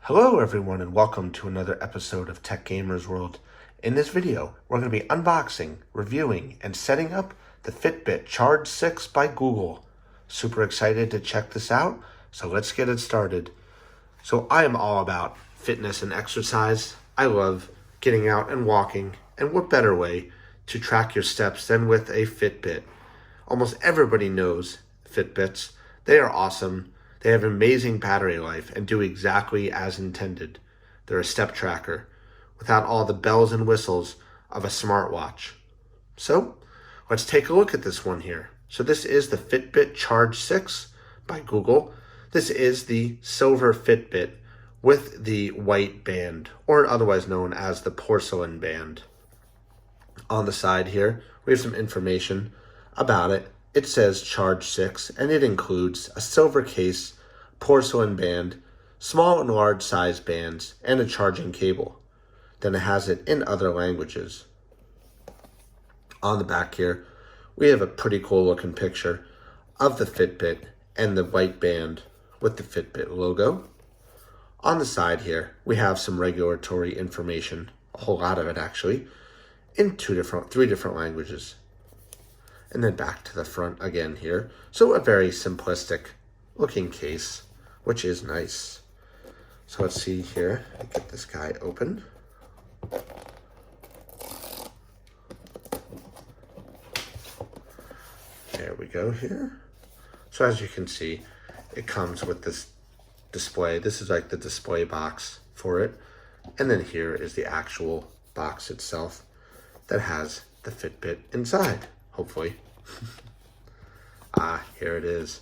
Hello everyone and welcome to another episode of Tech Gamers World. In this video, we're going to be unboxing, reviewing, and setting up the Fitbit Charge 6 by Google. Super excited to check this out, so let's get it started. So I am all about fitness and exercise. I love getting out and walking, and what better way to track your steps than with a Fitbit? Almost everybody knows Fitbits. They are awesome. They have amazing battery life and do exactly as intended. They're a step tracker without all the bells and whistles of a smartwatch. So let's take a look at this one here. So this is the Fitbit Charge 6 by Google. This is the silver Fitbit with the white band, or otherwise known as the porcelain band. On the side here, we have some information about it. It says Charge 6, and it includes a silver case, porcelain band, small and large size bands, and a charging cable. Then it has it in other languages. On the back here, we have a pretty cool looking picture of the Fitbit and the white band with the Fitbit logo. On the side here, we have some regulatory information, a whole lot of it actually, in three different languages. And then back to the front again here. So a very simplistic looking case, which is nice. So let's see here, get this guy open. There we go here. So as you can see, it comes with this display. This is like the display box for it. And then here is the actual box itself that has the Fitbit inside. Hopefully. Here it is.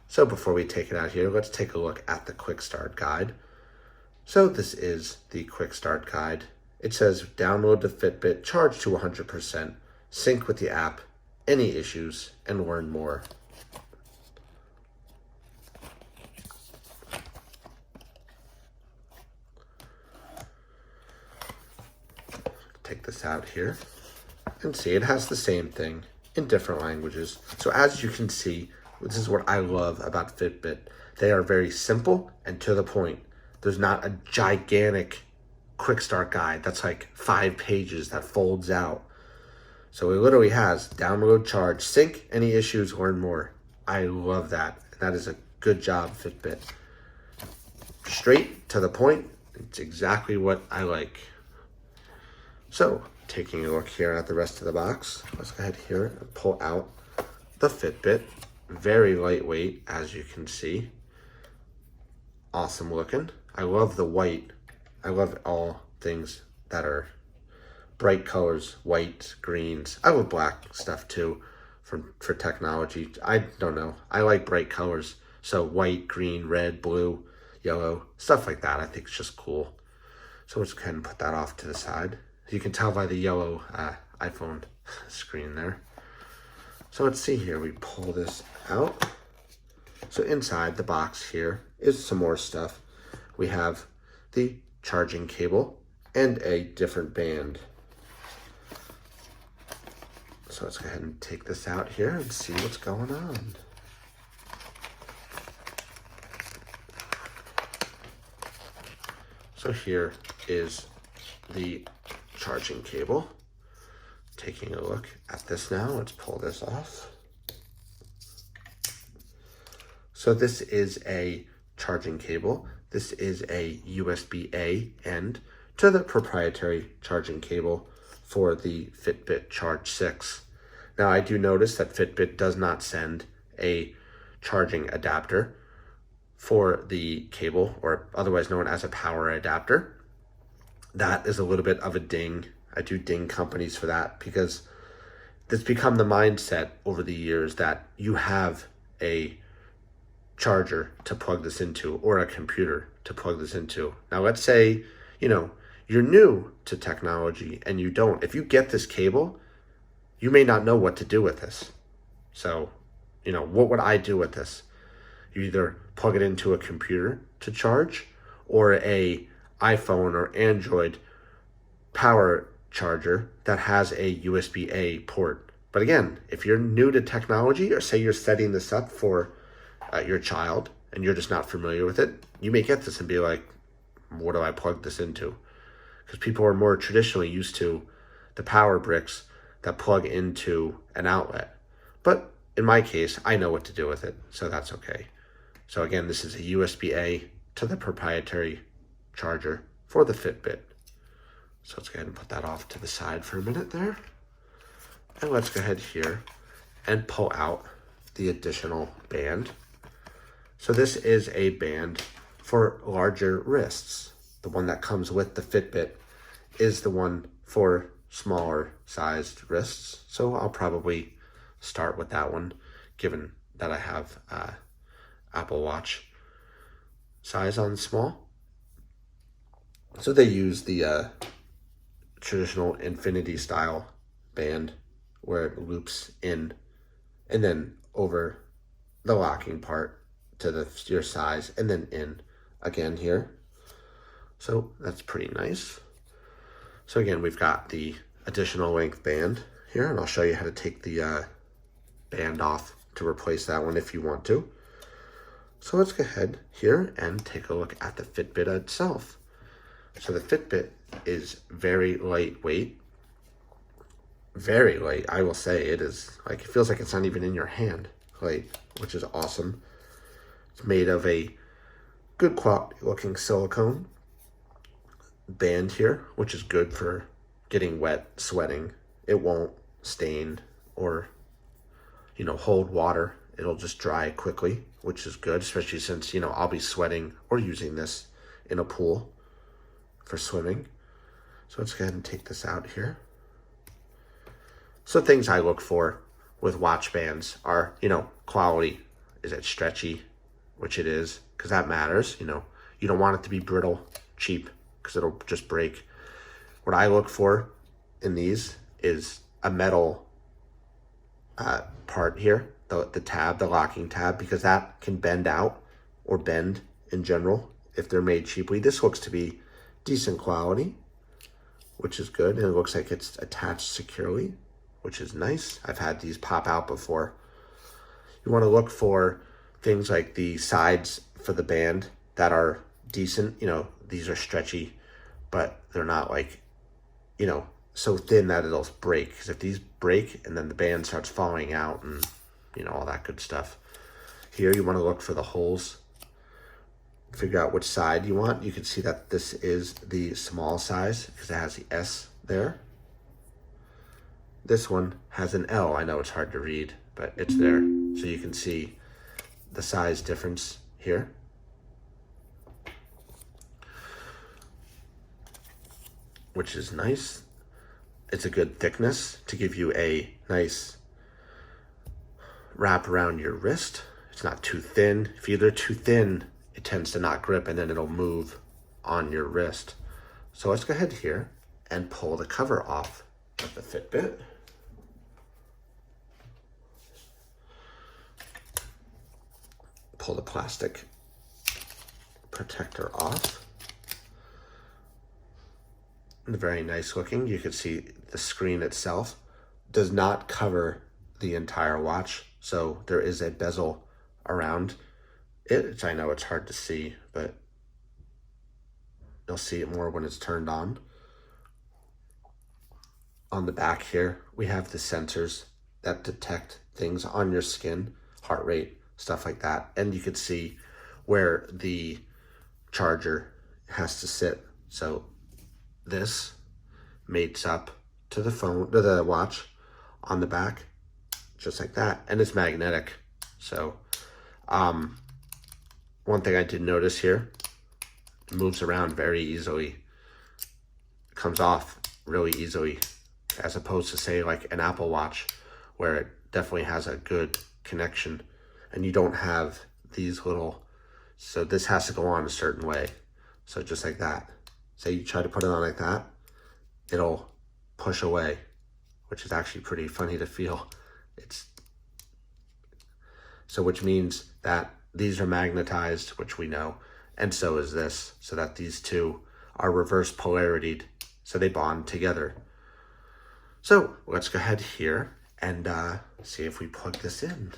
So before we take it out here, let's take a look at the quick start guide. So this is the quick start guide. It says download the Fitbit, charge to 100%, sync with the app, any issues, and learn more. Take this out here and see it has the same thing in different languages. So as you can see, this is what I love about Fitbit. They are very simple and to the point. There's not a gigantic quick start guide that's like 5 pages that folds out. So it literally has download, charge, sync, any issues, learn more. I love that. That is a good job, Fitbit. Straight to the point. It's exactly what I like. So taking a look here at the rest of the box, let's go ahead here and pull out the Fitbit. Very lightweight, as you can see. Awesome looking. I love the white. I love all things that are bright colors, white, greens. I love black stuff too for technology. I don't know. I like bright colors. So white, green, red, blue, yellow, stuff like that. I think it's just cool. So let's go ahead and put that off to the side. You can tell by the yellow iPhone screen there. So let's see here, we pull this out. So inside the box here is some more stuff. We have the charging cable and a different band. So let's go ahead and take this out here and see what's going on. So here is the charging cable. Taking a look at this now, let's pull this off. So this is a charging cable. This is a USB-A end to the proprietary charging cable for the Fitbit Charge 6. Now I do notice that Fitbit does not send a charging adapter for the cable, or otherwise known as a power adapter. That is a little bit of a ding. I do ding companies for that because it's become the mindset over the years that you have a charger to plug this into or a computer to plug this into. Now let's say, you're new to technology and you don't. If you get this cable, you may not know what to do with this. So, what would I do with this? You either plug it into a computer to charge or a iPhone or Android power charger that has a USB-A port. But again, if you're new to technology, or say you're setting this up for your child and you're just not familiar with it, you may get this and be like, what do I plug this into? Because people are more traditionally used to the power bricks that plug into an outlet. But in my case, I know what to do with it, so that's okay. So again, this is a USB-A to the proprietary charger for the Fitbit. So let's go ahead and put that off to the side for a minute there. And let's go ahead here and pull out the additional band. So this is a band for larger wrists. The one that comes with the Fitbit is the one for smaller sized wrists. So I'll probably start with that one, given that I have Apple Watch size on small. So they use the traditional infinity style band where it loops in and then over the locking part to your size and then in again here. So that's pretty nice. So again, we've got the additional length band here, and I'll show you how to take the band off to replace that one if you want to. So let's go ahead here and take a look at the Fitbit itself. So the Fitbit is very lightweight, very light. I will say it is like, it feels like it's not even in your hand, light, which is awesome. It's made of a good quality looking silicone band here, which is good for getting wet, sweating. It won't stain or, hold water. It'll just dry quickly, which is good, especially since, I'll be sweating or using this in a pool for swimming. So let's go ahead and take this out here. So things I look for with watch bands are, quality. Is it stretchy? Which it is, because that matters. You don't want it to be brittle, cheap, because it'll just break. What I look for in these is a metal part here, the tab, the locking tab, because that can bend out or bend in general if they're made cheaply. This looks to be decent quality, which is good, and it looks like it's attached securely, which is nice. I've had these pop out before. You want to look for things like the sides for the band that are decent. These are stretchy, but they're not like, so thin that it'll break. Because if these break and then the band starts falling out and, all that good stuff. Here, you want to look for the holes. Figure out which side you want. You can see that this is the small size because it has the S there. This one has an L. I know it's hard to read, but it's there. So you can see the size difference here. Which is nice. It's a good thickness to give you a nice wrap around your wrist. It's not too thin. If they're too thin, it tends to not grip and then it'll move on your wrist. So let's go ahead here and pull the cover off of the Fitbit. Pull the plastic protector off. Very nice looking. You can see the screen itself does not cover the entire watch, so there is a bezel around it, which I know it's hard to see, but you'll see it more when it's turned on. On the back here, we have the sensors that detect things on your skin, heart rate, stuff like that, and you can see where the charger has to sit. So this mates up to the phone, to the watch on the back, just like that, and it's magnetic. So one thing I did notice here, it moves around very easily. It comes off really easily, as opposed to say like an Apple Watch, where it definitely has a good connection and you don't have these little, so this has to go on a certain way. So just like that. Say you try to put it on like that, it'll push away, which is actually pretty funny to feel. Which means that these are magnetized, which we know, and so is this, so that these two are reverse polaritied, so they bond together. So let's go ahead here and see if we plug this in.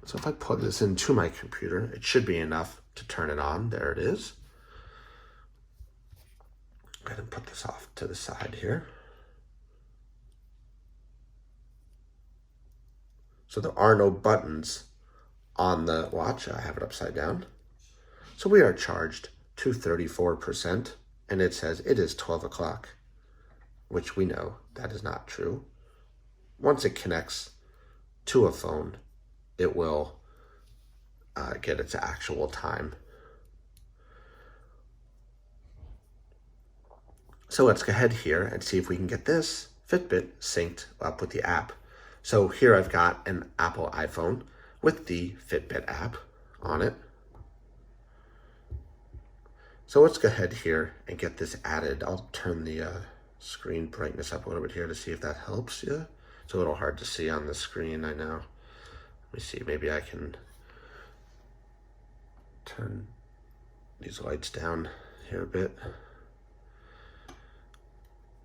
So if I plug this into my computer, it should be enough to turn it on. There it is. Go ahead and put this off to the side here. So there are no buttons on the watch. I have it upside down. So we are charged to 34%, and it says it is 12 o'clock, which we know that is not true. Once it connects to a phone, it will get its actual time. So let's go ahead here and see if we can get this Fitbit synced up with the app. So here I've got an Apple iPhone with the Fitbit app on it. So let's go ahead here and get this added. I'll turn the screen brightness up a little bit here to see if that helps you. It's a little hard to see on the screen, I know. Let me see, maybe I can turn these lights down here a bit.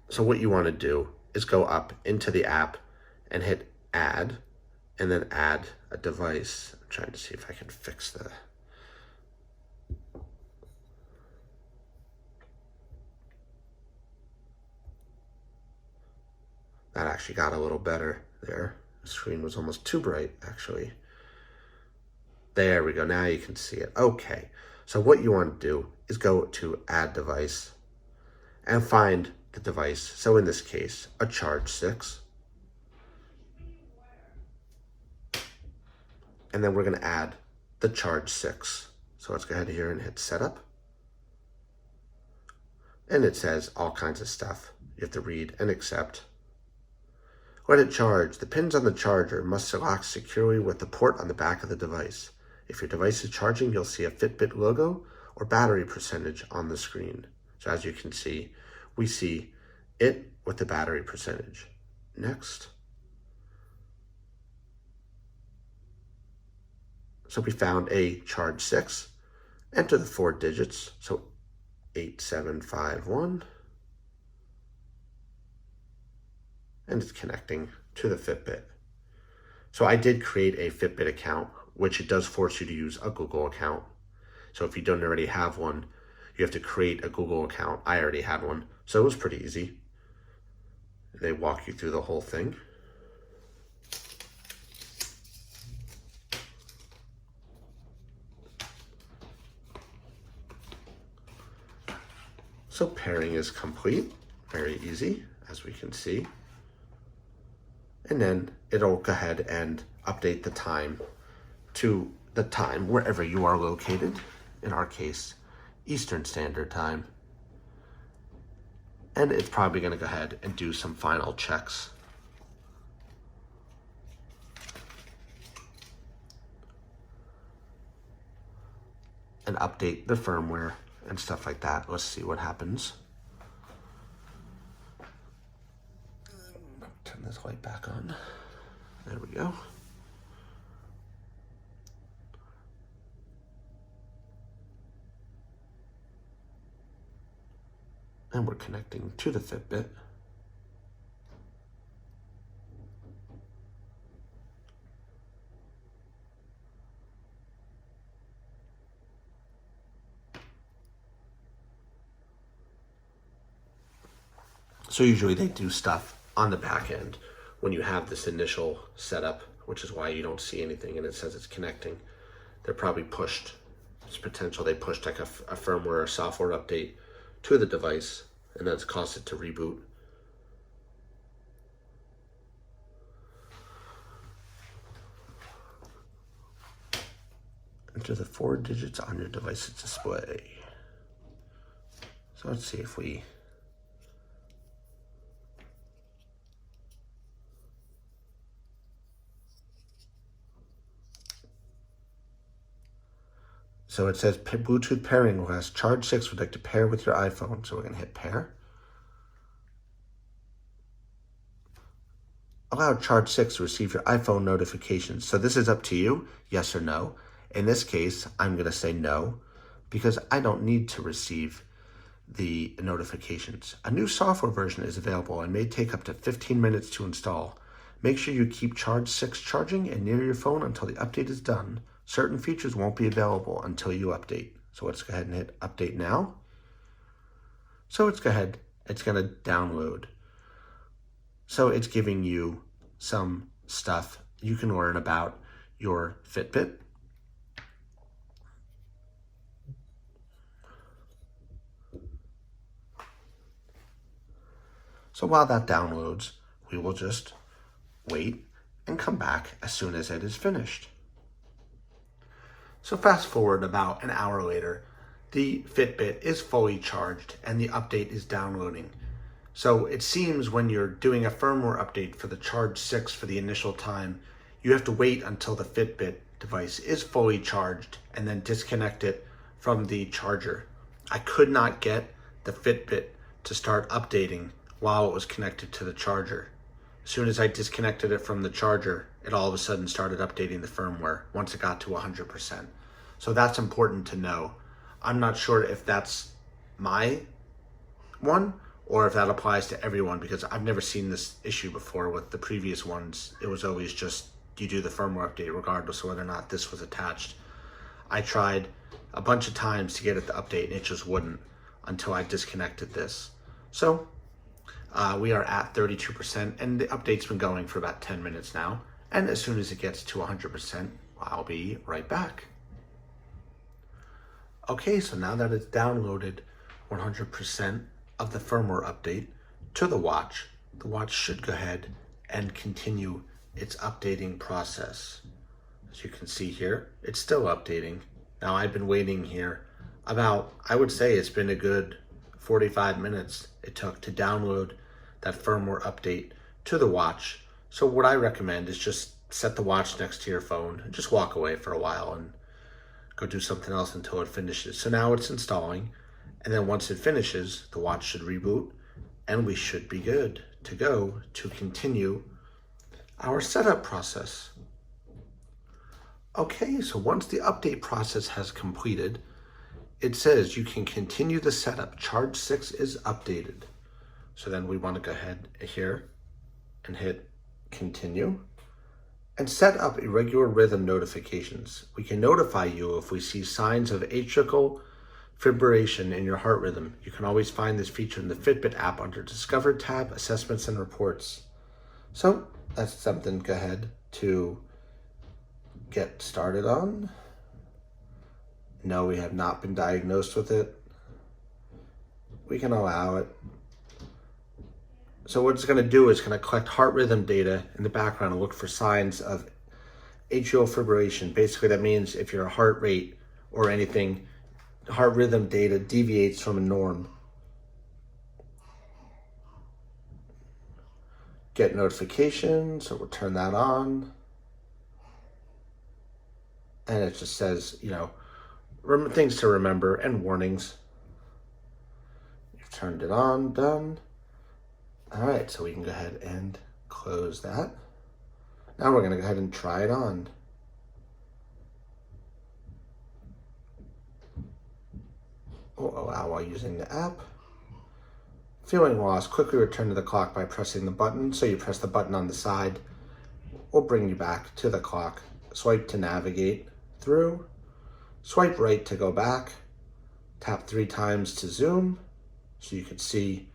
So what you want to do is go up into the app and hit add, and then add a device. I'm trying to see if I can fix the... That actually got a little better there. The screen was almost too bright, actually. There we go, now you can see it. Okay, so what you want to do is go to add device and find the device. So in this case, a Charge 6. And then we're going to add the Charge 6. So let's go ahead here and hit setup. And it says all kinds of stuff. You have to read and accept. Let it charge. The pins on the charger must lock securely with the port on the back of the device. If your device is charging, you'll see a Fitbit logo or battery percentage on the screen. So as you can see, we see it with the battery percentage. Next. So we found a Charge 6. Enter the 4 digits, so 8751. And it's connecting to the Fitbit. So I did create a Fitbit account, which it does force you to use a Google account. So if you don't already have one, you have to create a Google account. I already had one, so it was pretty easy. They walk you through the whole thing. So pairing is complete, very easy, as we can see. And then it'll go ahead and update the time to the time wherever you are located. In our case, Eastern Standard Time. And it's probably going to go ahead and do some final checks. And update the firmware and stuff like that. Let's see what happens. Turn this light back on. There we go. And we're connecting to the Fitbit. So usually they do stuff on the back end when you have this initial setup, which is why you don't see anything and it says it's connecting. They're probably pushed, it's potential they pushed like a firmware or software update to the device, and that's caused it to reboot. Enter the 4 digits on your device's display. So let's see if we... So it says Bluetooth pairing request. Charge 6 would like to pair with your iPhone. So we're going to hit pair. Allow Charge 6 to receive your iPhone notifications. So this is up to you, yes or no. In this case, I'm going to say no, because I don't need to receive the notifications. A new software version is available and may take up to 15 minutes to install. Make sure you keep Charge 6 charging and near your phone until the update is done. Certain features won't be available until you update. So let's go ahead and hit update now. So it's going to download. So it's giving you some stuff you can learn about your Fitbit. So while that downloads, we will just wait and come back as soon as it is finished. So fast forward about an hour later, the Fitbit is fully charged and the update is downloading. So it seems when you're doing a firmware update for the Charge 6 for the initial time, you have to wait until the Fitbit device is fully charged and then disconnect it from the charger. I could not get the Fitbit to start updating while it was connected to the charger. As soon as I disconnected it from the charger, it all of a sudden started updating the firmware once it got to 100%. So that's important to know. I'm not sure if that's my one or if that applies to everyone, because I've never seen this issue before with the previous ones. It was always just you do the firmware update regardless of whether or not this was attached. I tried a bunch of times to get it to update and it just wouldn't until I disconnected this. So we are at 32% and the update's been going for about 10 minutes now. And as soon as it gets to 100%, I'll be right back. Okay, so now that it's downloaded 100% of the firmware update to the watch should go ahead and continue its updating process. As you can see here, it's still updating. Now I've been waiting here about, I would say it's been a good 45 minutes it took to download that firmware update to the watch. So what I recommend is just set the watch next to your phone and just walk away for a while and go do something else until it finishes. So now it's installing, and then once it finishes, the watch should reboot and we should be good to go to continue our setup process. Okay, so once the update process has completed, it says you can continue the setup. Charge 6 is updated. So then we want to go ahead here and hit continue and set up irregular rhythm notifications. We can notify you if we see signs of atrial fibrillation in your heart rhythm. You can always find this feature in the Fitbit app under Discover tab, Assessments and Reports. So that's something go ahead to get started on. No, we have not been diagnosed with it. We can allow it. So what it's going to do is going to collect heart rhythm data in the background and look for signs of atrial fibrillation. Basically, that means if your heart rate or anything, heart rhythm data deviates from a norm. Get notifications, so we'll turn that on. And it just says, things to remember and warnings. You've turned it on, done. All right, so we can go ahead and close that. Now we're gonna go ahead and try it on. We'll allow while using the app. Feeling lost, quickly return to the clock by pressing the button. So you press the button on the side, we'll bring you back to the clock. Swipe to navigate through, swipe right to go back, tap 3 times to zoom so you can see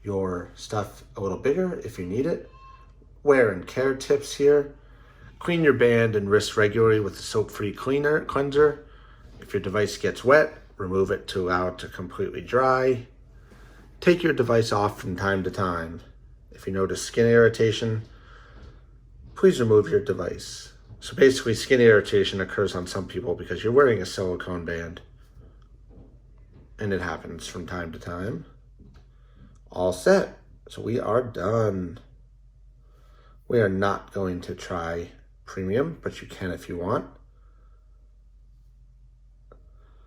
your stuff a little bigger if you need it. Wear and care tips here. Clean your band and wrist regularly with a soap-free cleanser. If your device gets wet, remove it to allow it to completely dry. Take your device off from time to time. If you notice skin irritation, please remove your device. So basically, skin irritation occurs on some people because you're wearing a silicone band, and it happens from time to time. All set. So we are done. We are not going to try premium, but you can if you want.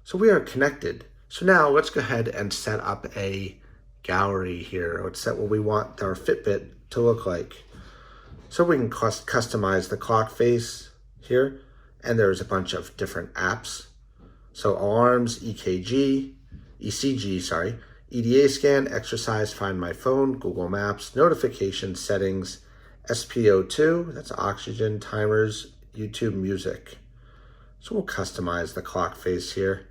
So we are connected. So now let's go ahead and set up a gallery here. Let's set what we want our Fitbit to look like. So we can customize the clock face here, and there's a bunch of different apps. So alarms, ECG, EDA scan, exercise, find my phone, Google Maps, notifications, settings, SPO2, that's oxygen, timers, YouTube music. So we'll customize the clock face here.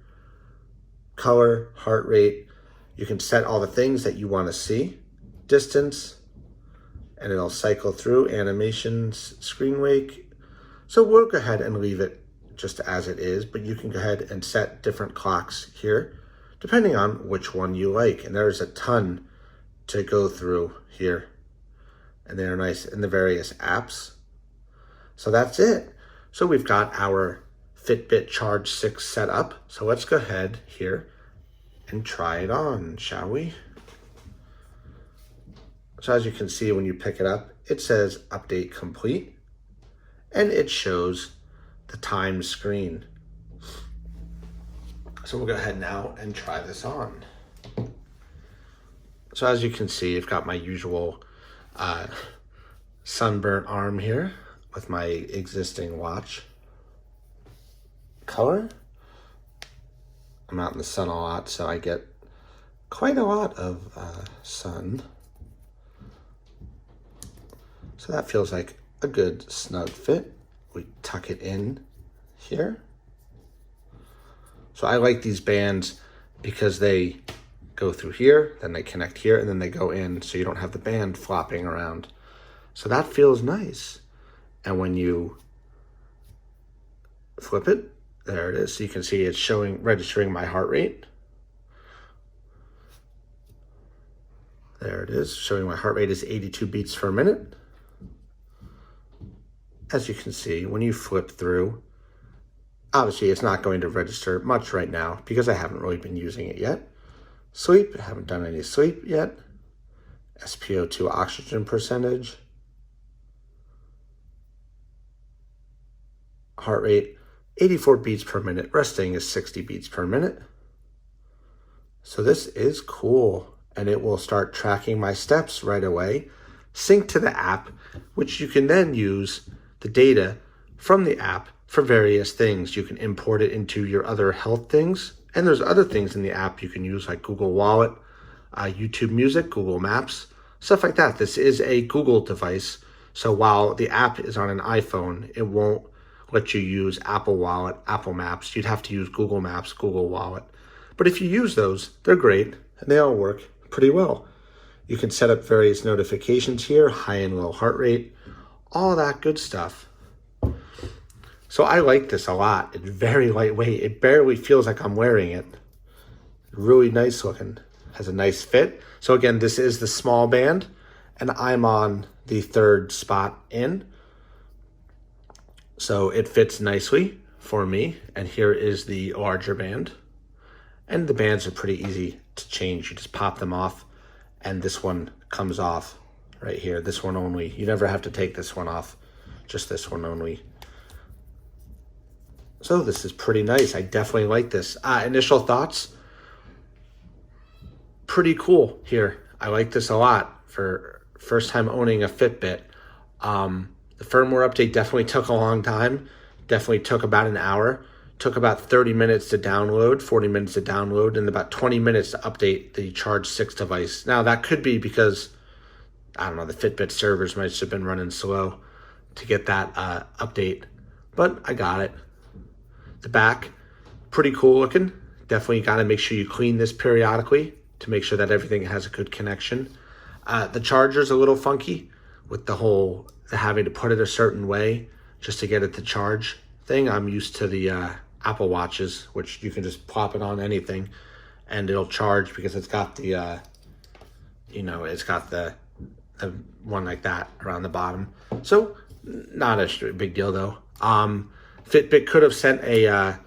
Color, heart rate. You can set all the things that you want to see. Distance, and it'll cycle through animations, screen wake. So we'll go ahead and leave it just as it is, but you can go ahead and set different clocks here, depending on which one you like. And there's a ton to go through here. And they're nice in the various apps. So that's it. So we've got our Fitbit Charge 6 set up. So let's go ahead here and try it on, shall we? So as you can see, when you pick it up, it says update complete, and it shows the time screen. So we'll go ahead now and try this on. So as you can see, I've got my usual sunburnt arm here with my existing watch. Color, I'm out in the sun a lot, so I get quite a lot of sun. So that feels like a good snug fit. We tuck it in here. So I like these bands because they go through here, then they connect here, and then they go in, so you don't have the band flopping around. So that feels nice. And when you flip it, there it is. So you can see it's registering my heart rate. There it is, showing my heart rate is 82 beats per minute. As you can see, when you flip through, obviously it's not going to register much right now because I haven't really been using it yet. Sleep, I haven't done any sleep yet. SPO2 oxygen percentage. Heart rate, 84 beats per minute. Resting is 60 beats per minute. So this is cool, and it will start tracking my steps right away. Sync to the app, which you can then use the data from the app for various things. You can import it into your other health things, and there's other things in the app you can use like Google Wallet, YouTube Music, Google Maps, stuff like that. This is a Google device, so while the app is on an iPhone, it won't let you use Apple Wallet, Apple Maps. You'd have to use Google Maps, Google Wallet. But if you use those, they're great, and they all work pretty well. You can set up various notifications here, high and low heart rate, all that good stuff. So I like this a lot. It's very lightweight. It barely feels like I'm wearing it. Really nice looking. Has a nice fit. So again, this is the small band, and I'm on the third spot in. So it fits nicely for me. And here is the larger band. And the bands are pretty easy to change. You just pop them off, and this one comes off right here. This one only. You never have to take this one off. Just this one only. So this is pretty nice. I definitely like this. Initial thoughts? Pretty cool here. I like this a lot for first time owning a Fitbit. The firmware update definitely took a long time. Definitely took about an hour. Took about 30 minutes to download, 40 minutes to download, and about 20 minutes to update the Charge 6 device. Now that could be because, I don't know, the Fitbit servers might have been running slow to get that update, but I got it. The back, pretty cool looking. Definitely got to make sure you clean this periodically to make sure that everything has a good connection. The charger's a little funky with the having to put it a certain way just to get it to charge thing. I'm used to the Apple Watches, which you can just plop it on anything and it'll charge because it's got the, it's got the one like that around the bottom. So not a big deal though. Fitbit could have sent a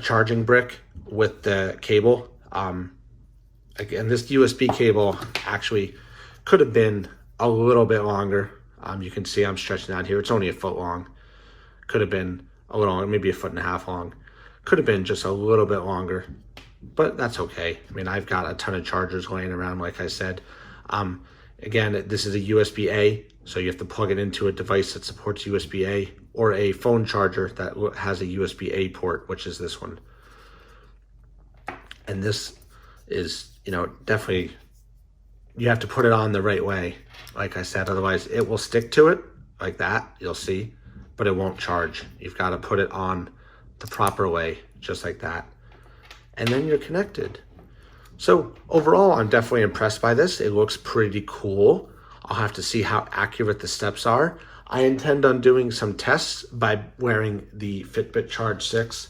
charging brick with the cable. Again, this USB cable actually could have been a little bit longer. You can see I'm stretching out here. It's only a foot long. Could have been a little, maybe a foot and a half long. Could have been just a little bit longer, but that's okay. I mean, I've got a ton of chargers laying around, like I said. Again, this is a USB-A, so you have to plug it into a device that supports USB-A or a phone charger that has a USB-A port, which is this one. And this is, definitely you have to put it on the right way, like I said. Otherwise, it will stick to it like that, you'll see, but it won't charge. You've got to put it on the proper way, just like that. And then you're connected. So overall, I'm definitely impressed by this. It looks pretty cool. I'll have to see how accurate the steps are. I intend on doing some tests by wearing the Fitbit Charge 6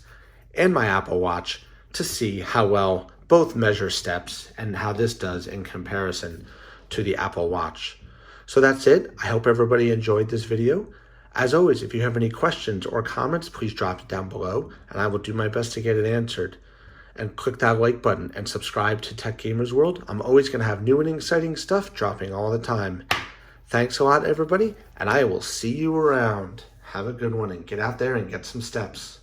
and my Apple Watch to see how well both measure steps and how this does in comparison to the Apple Watch. So that's it. I hope everybody enjoyed this video. As always, if you have any questions or comments, please drop it down below and I will do my best to get it answered. And click that like button and subscribe to Tech Gamers World. I'm always going to have new and exciting stuff dropping all the time. Thanks a lot, everybody, and I will see you around. Have a good one and get out there and get some steps.